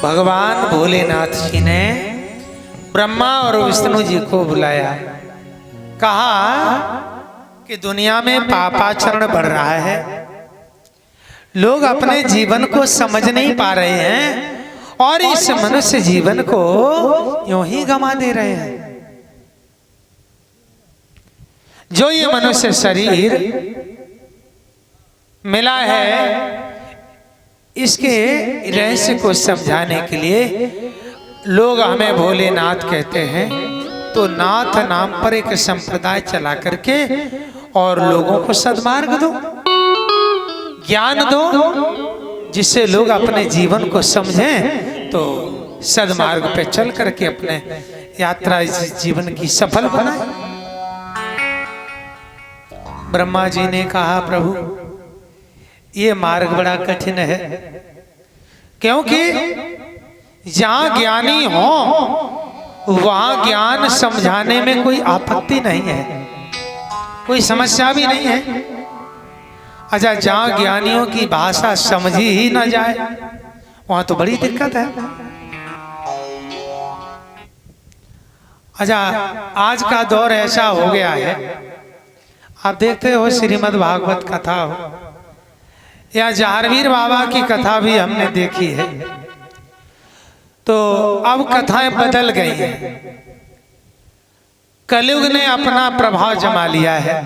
भगवान भोलेनाथ जी ने ब्रह्मा और विष्णु जी को बुलाया, कहा कि दुनिया में पापाचरण बढ़ रहा है, लोग अपने जीवन को समझ नहीं पा रहे हैं और इस मनुष्य जीवन को यूं ही गंवा दे रहे हैं। जो ये मनुष्य शरीर मिला है, इसके रहस्य को समझाने के लिए लोग हमें भोलेनाथ कहते हैं, तो नाथ नाम पर एक संप्रदाय चला करके और लोगों को सद्मार्ग दो, ज्ञान दो, जिससे लोग अपने जीवन को समझें तो सद्मार्ग पे चल करके अपने यात्रा जीवन की सफल बनाए। ब्रह्मा जी ने कहा, प्रभु ये मार्ग बड़ा कठिन है, क्योंकि जहां ज्ञानी हो वहां ज्ञान समझाने में कोई आपत्ति नहीं है, कोई समस्या भी नहीं है। अच्छा, जहां ज्ञानियों की भाषा समझी ही ना जाए वहां तो बड़ी दिक्कत है। अच्छा, आज का दौर ऐसा हो गया है, आप देखते हो श्रीमद् भागवत कथा हो या जहारवीर बाबा की कथा भी हमने देखी है, तो अब कथाएं बदल गई हैं। कलयुग ने अपना प्रभाव जमा लिया है।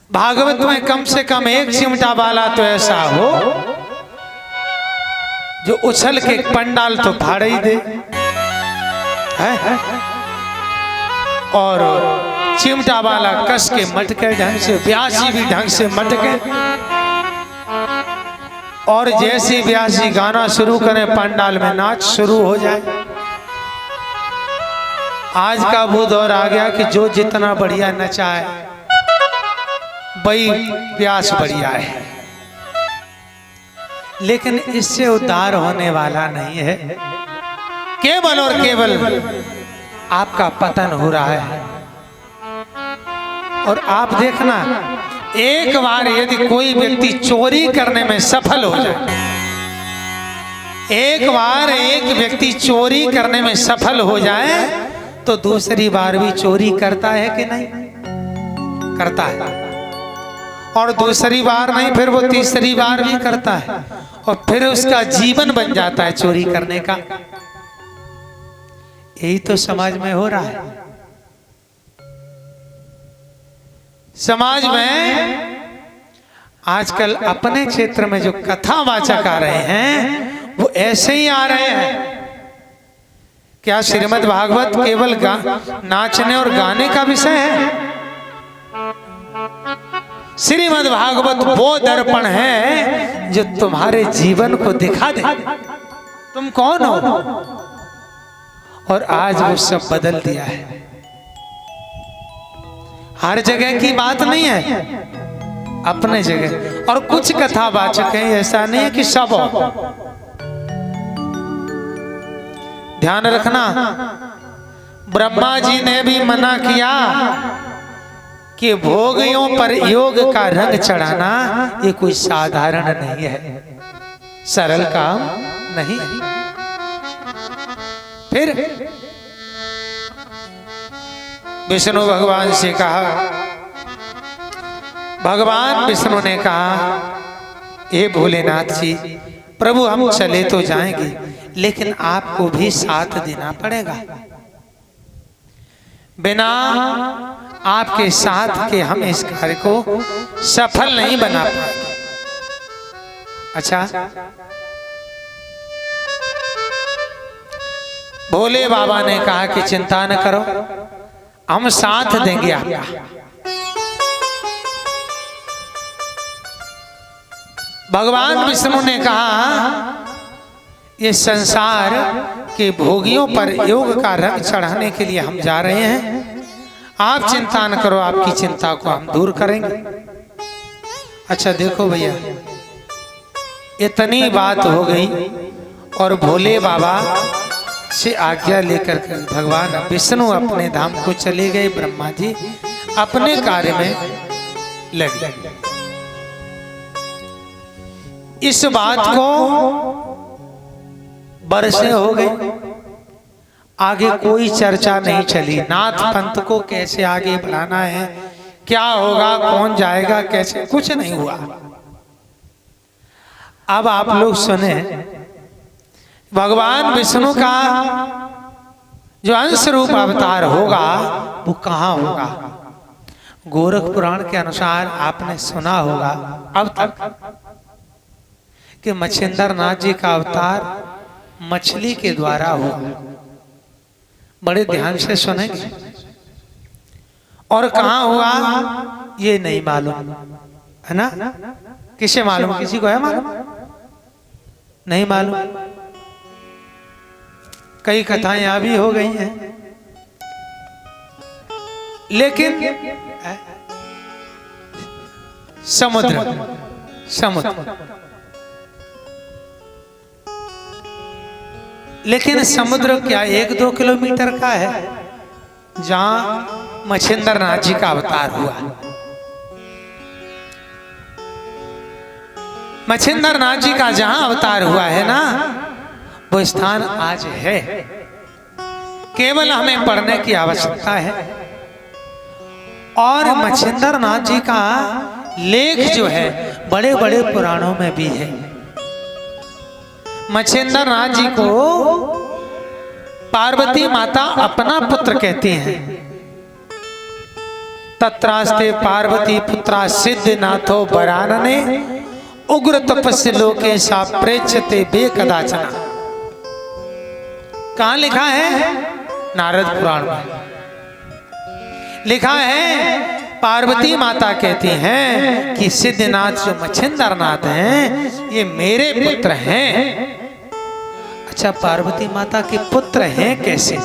भागवत में कम से कम एक चिमटा वाला तो ऐसा हो जो उछल के पंडाल तो फाड़ ही दे है? और चिमटा वाला कस के मटके ढंग से, व्यासी भी ढंग से मटके, और जैसे व्यासी गाना शुरू करें पंडाल में नाच शुरू हो जाए। आज का वो दौर आ गया कि जो जितना बढ़िया नचाए वही व्यास बढ़िया है, लेकिन इससे उद्धार होने वाला नहीं है। केवल और केवल आपका पतन हो रहा है। और आप देखना, एक बार यदि कोई व्यक्ति चोरी करने में सफल हो जाए, एक बार एक व्यक्ति चोरी करने में सफल हो जाए तो दूसरी बार भी चोरी करता है कि नहीं? करता है। और दूसरी बार नहीं, फिर वो तीसरी बार भी करता है, और फिर उसका जीवन बन जाता है चोरी करने का। यही तो समाज में हो रहा है। समाज में आजकल अपने क्षेत्र में जो कथावाचक आ रहे हैं वो ऐसे ही आ रहे हैं। क्या श्रीमद् भागवत केवल नाचने और गाने का विषय है? श्रीमद् भागवत वो दर्पण है जो तुम्हारे जीवन को दिखा दे तुम कौन हो। और आज वो सब बदल दिया है। हर जगह की बात नहीं है, अपने जगह। और कुछ कथावाचक हैं, ऐसा नहीं है कि सब हो। ध्यान रखना, ब्रह्मा जी ने भी मना किया कि भोगियों पर योग का रंग चढ़ाना ये कोई साधारण नहीं है, सरल काम नहीं। फिर विष्णु भगवान से कहा, भगवान विष्णु ने कहा, हे भोलेनाथ जी, प्रभु हम चले तो जाएंगे, लेकिन आपको भी साथ देना पड़ेगा। बिना आपके साथ के हम इस कार्य को सफल नहीं बना पाएंगे। अच्छा, भोले बाबा ने कहा कि चिंता न करो, हम साथ देंगे आपका। भगवान विष्णु ने कहा, ये संसार के भोगियों पर योग का रंग चढ़ाने के लिए हम जा रहे हैं, आप चिंता न करो, आपकी चिंता को हम दूर करेंगे। अच्छा देखो भैया, इतनी बात हो गई और भोले बाबा से आज्ञा लेकर के भगवान विष्णु अपने धाम को चले गए। ब्रह्मा जी अपने कार्य में लगे। इस बात को बरसें हो गई, आगे कोई चर्चा नहीं चली। नाथ पंथ को कैसे आगे बढ़ाना है, क्या होगा, कौन जाएगा, कैसे, कुछ नहीं हुआ। अब आप लोग सुने, भगवान विष्णु का जो अंश रूप अवतार होगा वो कहाँ होगा? गोरख पुराण के अनुसार आपने सुना होगा अब तक कि मच्छिंद्र नाथ जी का अवतार मछली के द्वारा होगा। बड़े ध्यान से सुनेंगे। और कहाँ हुआ ये नहीं मालूम है ना? किसे मालूम? किसी को है मालूम? नहीं मालूम। कई कथाएं यहां भी हो गई हैं, लेकिन समुद्र लेकिन समुद्र क्या 1-2 किलोमीटर का है जहां मच्छिंद्र नाथ जी का अवतार हुआ? मच्छिंद्र नाथ जी का जहां अवतार हुआ है ना, वो स्थान आज है। केवल हमें पढ़ने की आवश्यकता है। और मच्छिंद्र नाथ जी का लेख जो है बड़े बड़े पुराणों में भी है। मच्छिंद्र नाथ जी को पार्वती माता अपना पुत्र कहती हैं। तत्रास्ते पार्वती पुत्रा सिद्धनाथो वरानने उग्र तपस्य लोके सा प्रेक्षते बेकदाचना। कहां लिखा है? नारद पुराण में लिखा है। पार्वती माता कहती हैं कि सिद्धनाथ जो मच्छिंद्र नाथ हैं ये मेरे पुत्र हैं। अच्छा, पार्वती माता के पुत्र हैं कैसे?